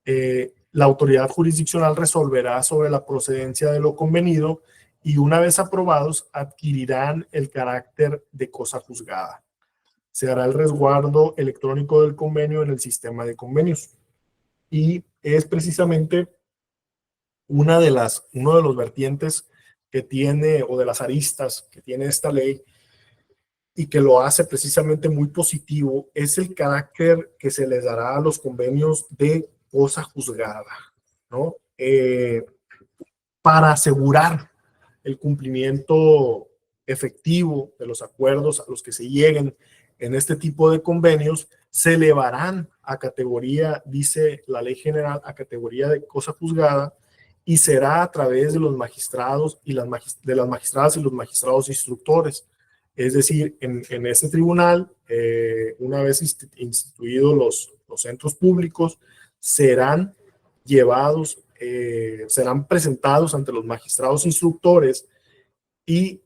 la autoridad jurisdiccional resolverá sobre la procedencia de lo convenido y una vez aprobados adquirirán el carácter de cosa juzgada. se hará el resguardo electrónico del convenio en el sistema de convenios. Y es precisamente uno de los vertientes que tiene, o de las aristas que tiene esta ley, y que lo hace precisamente muy positivo, es el carácter que se les dará a los convenios de cosa juzgada, ¿no? Para asegurar el cumplimiento efectivo de los acuerdos a los que se lleguen en este tipo de convenios, se elevarán a categoría, dice la ley general, a categoría de cosa juzgada, y será a través de los magistrados y de las magistradas y los magistrados instructores. Es decir, en este tribunal, una vez instituidos los centros públicos, serán llevados, serán presentados ante los magistrados instructores y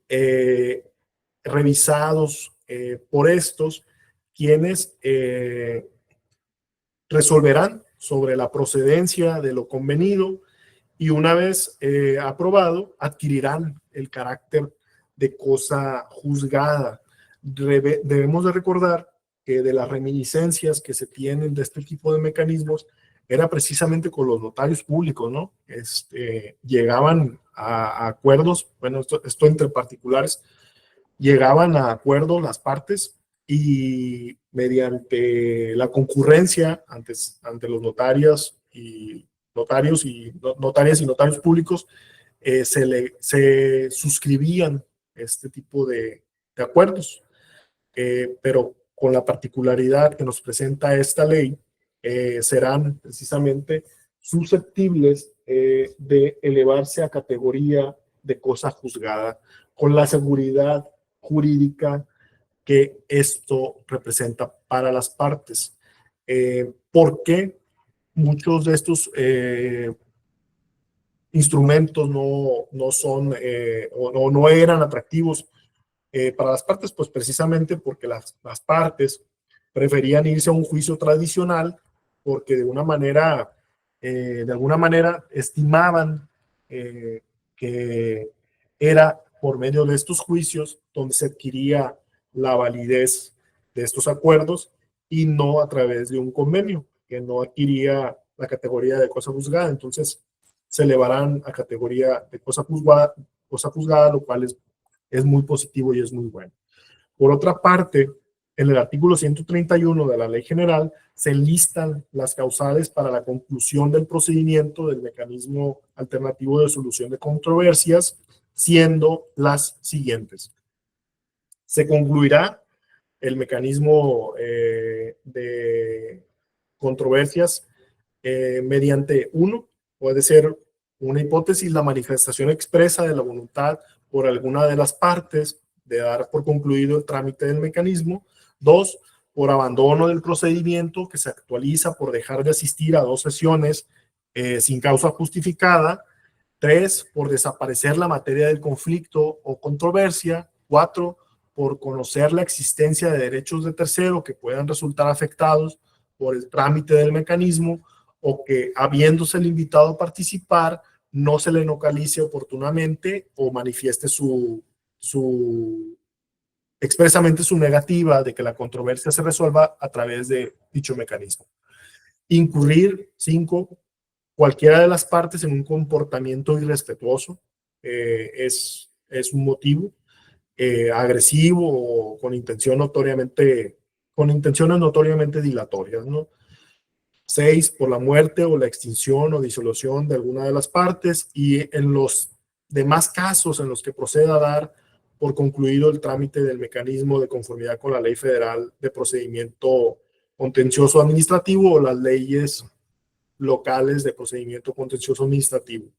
revisados por estos, quienes resolverán sobre la procedencia de lo convenido, y una vez aprobado, adquirirán el carácter de cosa juzgada. Debemos de recordar que de las reminiscencias que se tienen de este tipo de mecanismos era precisamente con los notarios públicos, ¿no? Llegaban a acuerdos, bueno, esto entre particulares, llegaban a acuerdos las partes, y mediante la concurrencia ante los notarias y notarios y notarias y notarios públicos, se suscribían este tipo de acuerdos. Pero con la particularidad que nos presenta esta ley, serán precisamente susceptibles de elevarse a categoría de cosa juzgada, con la seguridad jurídica que esto representa para las partes. ¿Por qué muchos de estos instrumentos no son o no eran atractivos para las partes? Pues precisamente porque las partes preferían irse a un juicio tradicional, porque de alguna manera estimaban que era por medio de estos juicios donde se adquiría la validez de estos acuerdos, y no a través de un convenio que no adquiría la categoría de cosa juzgada. Entonces se elevarán a categoría de cosa juzgada, lo cual es muy positivo y es muy bueno. Por otra parte, en el artículo 131 de la Ley General se enlistan las causales para la conclusión del procedimiento del mecanismo alternativo de solución de controversias, siendo las siguientes. Se concluirá el mecanismo de controversias mediante puede ser una hipótesis, la manifestación expresa de la voluntad por alguna de las partes de dar por concluido el trámite del mecanismo. 2, por abandono del procedimiento que se actualiza por dejar de asistir a 2 sesiones sin causa justificada. 3, por desaparecer la materia del conflicto o controversia. 4, por conocer la existencia de derechos de tercero que puedan resultar afectados por el trámite del mecanismo, o que, habiéndose el invitado a participar, no se le localice oportunamente o manifieste expresamente su negativa de que la controversia se resuelva a través de dicho mecanismo. Incurrir, 5, cualquiera de las partes en un comportamiento irrespetuoso, es un motivo, agresivo o con intenciones notoriamente dilatorias, ¿no? 6, por la muerte o la extinción o disolución de alguna de las partes, y en los demás casos en los que proceda a dar por concluido el trámite del mecanismo de conformidad con la Ley Federal de Procedimiento Contencioso Administrativo o las leyes locales de procedimiento contencioso administrativo.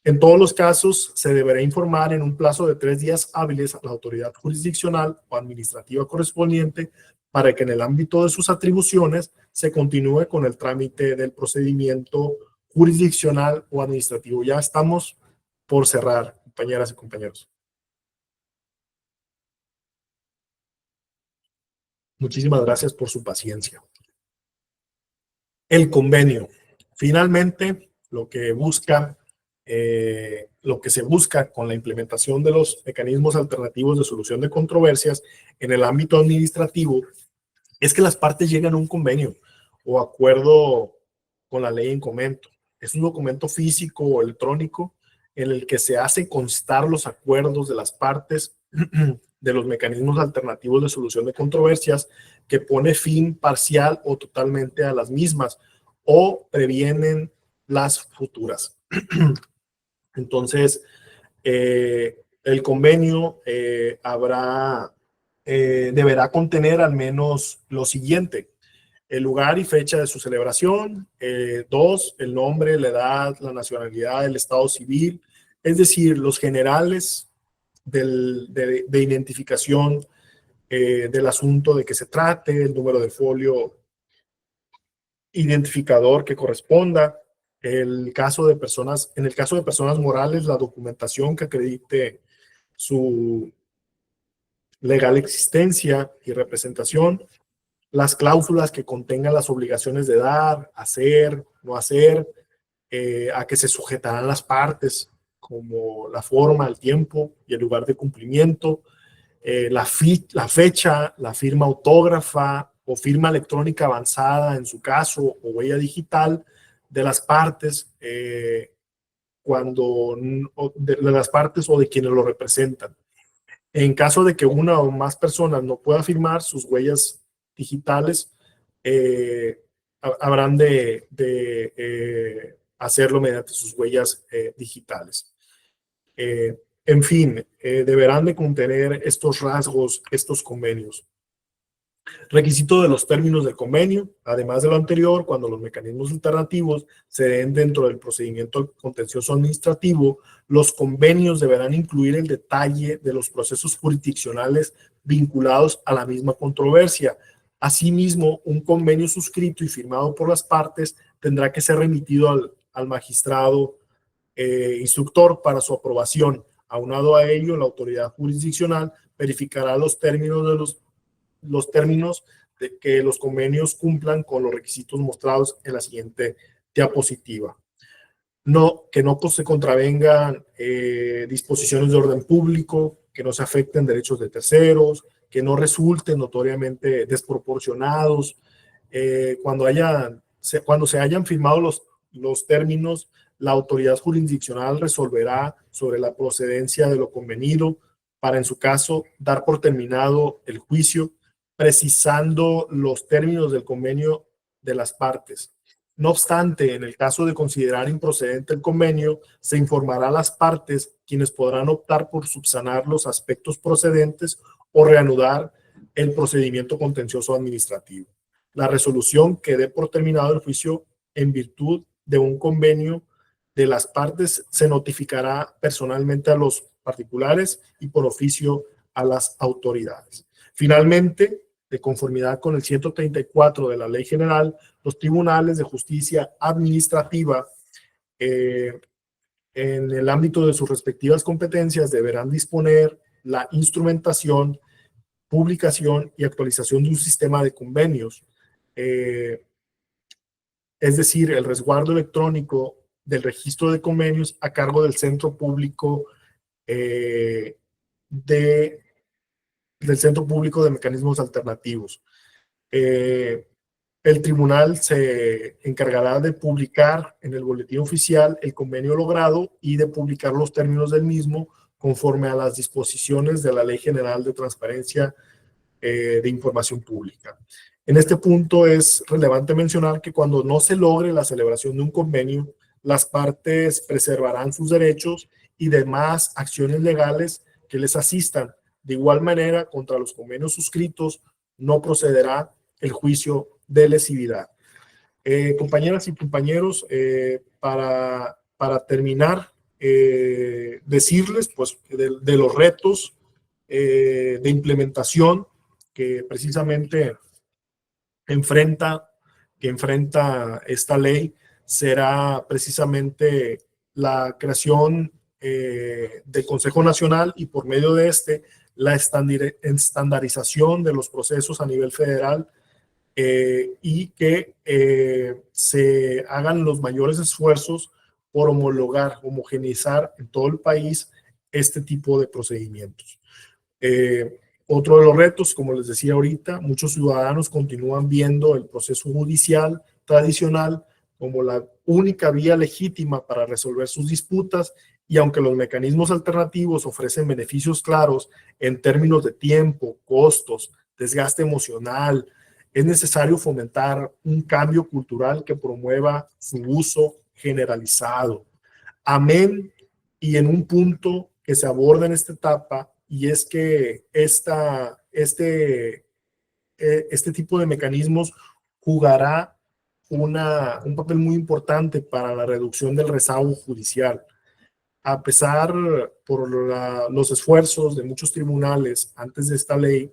En todos los casos, se deberá informar en un plazo de 3 días hábiles a la autoridad jurisdiccional o administrativa correspondiente, para que en el ámbito de sus atribuciones se continúe con el trámite del procedimiento jurisdiccional o administrativo. Ya estamos por cerrar, compañeras y compañeros. Muchísimas gracias por su paciencia. El convenio, finalmente, lo que busca lo que se busca con la implementación de los mecanismos alternativos de solución de controversias en el ámbito administrativo es que las partes lleguen a un convenio o acuerdo con la ley en comento. Es un documento físico o electrónico en el que se hace constar los acuerdos de las partes de los mecanismos alternativos de solución de controversias que pone fin parcial o totalmente a las mismas o previenen las futuras. Entonces, el convenio deberá contener al menos lo siguiente: el lugar y fecha de su celebración, 2, el nombre, la edad, la nacionalidad, el estado civil, es decir, los generales de identificación del asunto de que se trate, el número de folio identificador que corresponda. En el caso de personas morales, la documentación que acredite su legal existencia y representación, las cláusulas que contengan las obligaciones de dar, hacer, no hacer, a que se sujetarán las partes, como la forma, el tiempo y el lugar de cumplimiento, la fecha, la firma autógrafa o firma electrónica avanzada en su caso, o huella digital de las partes, de las partes o de quienes lo representan. En caso de que una o más personas no pueda firmar, sus huellas digitales habrán de hacerlo mediante sus huellas digitales. En fin, deberán de contener estos rasgos, estos convenios. Requisito de los términos del convenio: además de lo anterior, cuando los mecanismos alternativos se den dentro del procedimiento contencioso administrativo, los convenios deberán incluir el detalle de los procesos jurisdiccionales vinculados a la misma controversia. Asimismo, un convenio suscrito y firmado por las partes tendrá que ser remitido al magistrado instructor para su aprobación. Aunado a ello, la autoridad jurisdiccional verificará los términos de que los convenios cumplan con los requisitos mostrados en la siguiente diapositiva. Que no se contravengan disposiciones de orden público, que no se afecten derechos de terceros, que no resulten notoriamente desproporcionados. Cuando se hayan firmado los términos, la autoridad jurisdiccional resolverá sobre la procedencia de lo convenido para, en su caso, dar por terminado el juicio, precisando los términos del convenio de las partes. No obstante, en el caso de considerar improcedente el convenio, se informará a las partes, quienes podrán optar por subsanar los aspectos procedentes o reanudar el procedimiento contencioso administrativo. La resolución que dé por terminado el juicio en virtud de un convenio de las partes se notificará personalmente a los particulares y por oficio a las autoridades. Finalmente, de conformidad con el 134 de la Ley General, los tribunales de justicia administrativa en el ámbito de sus respectivas competencias deberán disponer la instrumentación, publicación y actualización de un sistema de convenios, es decir, el resguardo electrónico del registro de convenios a cargo del Centro Público del Centro Público de Mecanismos Alternativos. El tribunal se encargará de publicar en el boletín oficial el convenio logrado y de publicar los términos del mismo conforme a las disposiciones de la Ley General de Transparencia de Información Pública. En este punto es relevante mencionar que cuando no se logre la celebración de un convenio, las partes preservarán sus derechos y demás acciones legales que les asistan. De igual manera, contra los convenios suscritos no procederá el juicio de lesividad. Compañeras y compañeros, para terminar, decirles pues, de los retos de implementación que precisamente enfrenta esta ley, será precisamente la creación del Consejo Nacional y por medio de la estandarización de los procesos a nivel federal y que se hagan los mayores esfuerzos por homogeneizar en todo el país este tipo de procedimientos. Otro de los retos, como les decía ahorita, muchos ciudadanos continúan viendo el proceso judicial tradicional como la única vía legítima para resolver sus disputas, y aunque los mecanismos alternativos ofrecen beneficios claros en términos de tiempo, costos, desgaste emocional, es necesario fomentar un cambio cultural que promueva su uso generalizado. Amén, y en un punto que se aborda en esta etapa, y es que este tipo de mecanismos jugará un papel muy importante para la reducción del rezago judicial. A pesar por los esfuerzos de muchos tribunales antes de esta ley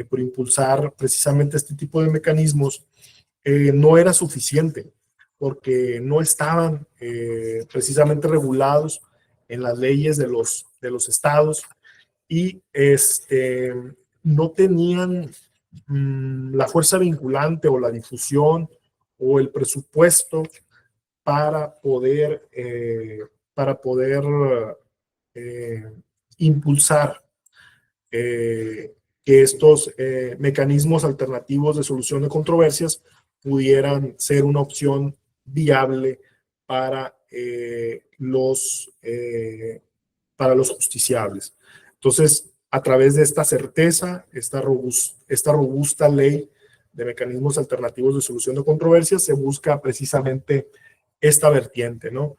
por impulsar precisamente este tipo de mecanismos, no era suficiente porque no estaban precisamente regulados en las leyes de los estados, y no tenían la fuerza vinculante o la difusión o el presupuesto para poder impulsar que estos mecanismos alternativos de solución de controversias pudieran ser una opción viable para los justiciables. Entonces, a través de esta certeza, esta robusta ley de mecanismos alternativos de solución de controversias, se busca precisamente esta vertiente, ¿no?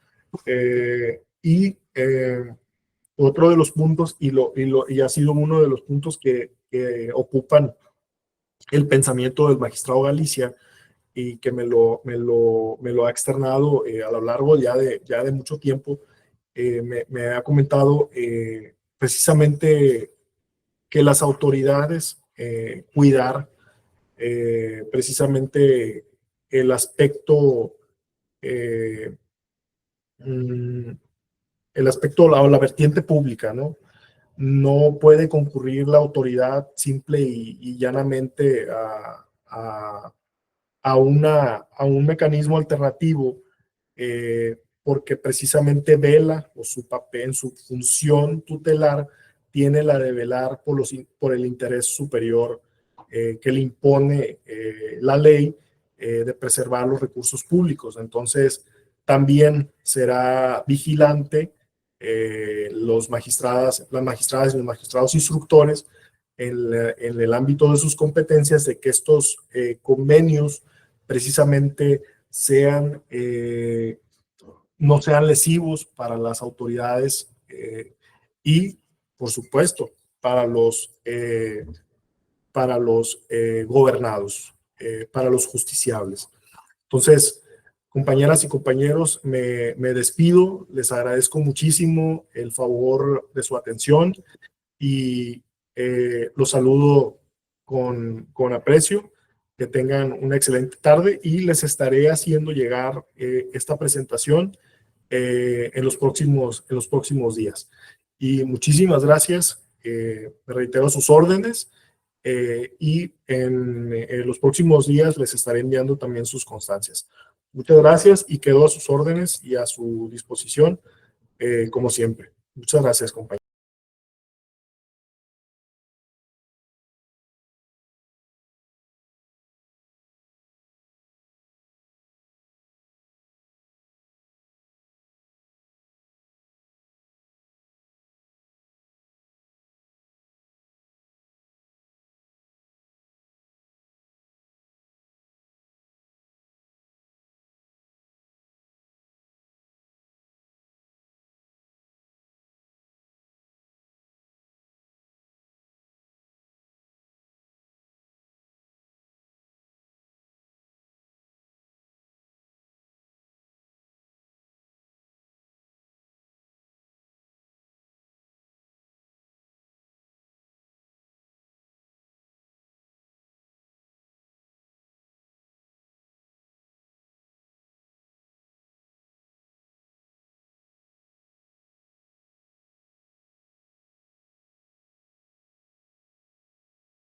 Otro de los puntos, y ha sido uno de los puntos que ocupan el pensamiento del magistrado Galicia, y que me lo ha externado a lo largo ya de mucho tiempo, me ha comentado precisamente que las autoridades cuidar precisamente el aspecto o la vertiente pública, ¿no? No puede concurrir la autoridad simple y llanamente a un mecanismo alternativo, porque precisamente vela, o su papel, en su función tutelar, tiene la de velar por el interés superior que le impone la ley de preservar los recursos públicos. Entonces, también será vigilante las magistradas y los magistrados instructores en el ámbito de sus competencias, de que estos convenios precisamente no sean lesivos para las autoridades y, por supuesto, para los gobernados, para los justiciables. Entonces, compañeras y compañeros, me despido, les agradezco muchísimo el favor de su atención, y los saludo con aprecio. Que tengan una excelente tarde, y les estaré haciendo llegar esta presentación en los próximos días. Y muchísimas gracias, me reitero sus órdenes, y en los próximos días les estaré enviando también sus constancias. Muchas gracias, y quedo a sus órdenes y a su disposición como siempre. Muchas gracias, compañeros.